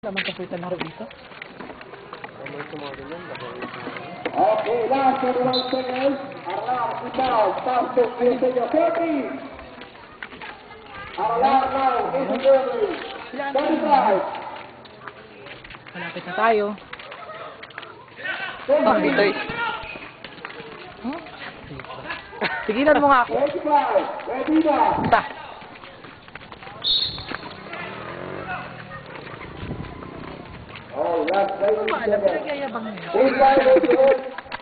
Naman kapitan na rin dito. Okay, last 21 seconds. Alarm, ikaw, pasok, Vicente, 30. Alarm now, Vicente, 35. Malapit na tayo. Ah, dito eh. Tigilan mo nga ako. 25, ready na. Ta. Oh, last 20 Alam, seconds. nagyayabang niya. Big line, good.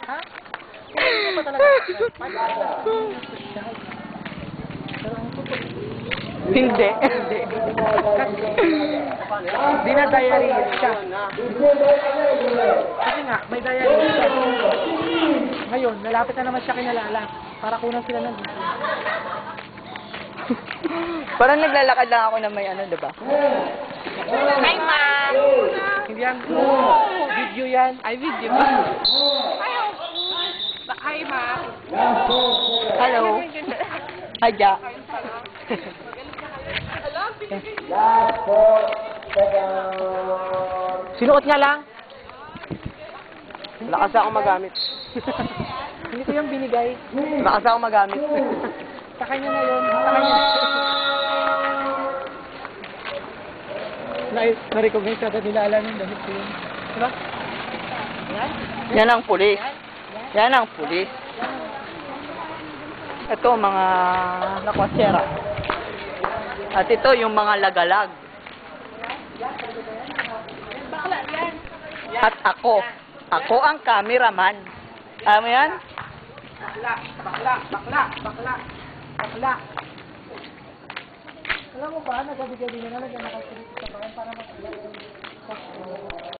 Ha? Ano ba talaga? Hindi. Hindi. Dinadiarrhea siya. Kasi nga, may diarrhea siya. Ngayon, nalapit na naman siya kinalala. Para kunan sila ng dito. Parang naglalakad lang ako na may ano, diba? Hi, Ma! Hindi yan. Video yan. Ay, video ba? Hi, Ma! Hello. Aja. Last 4 seconds. Sinuot niya lang. Lakas ako magamit. Hindi ko yung binigay. Lakas ako magamit. Sa kanya na yun. Sa kanya. Na-recognize agad nila alam yung damit ko yun. Diba? Yan ang pulis. Yan ang pulis. Ito mga nakwasyera. At ito yung mga lagalag. At ako. Ako ang cameraman. Alam mo yan? Bakla. Alam mo ba, nagabigay din na naglalakad sa bayan para makilala.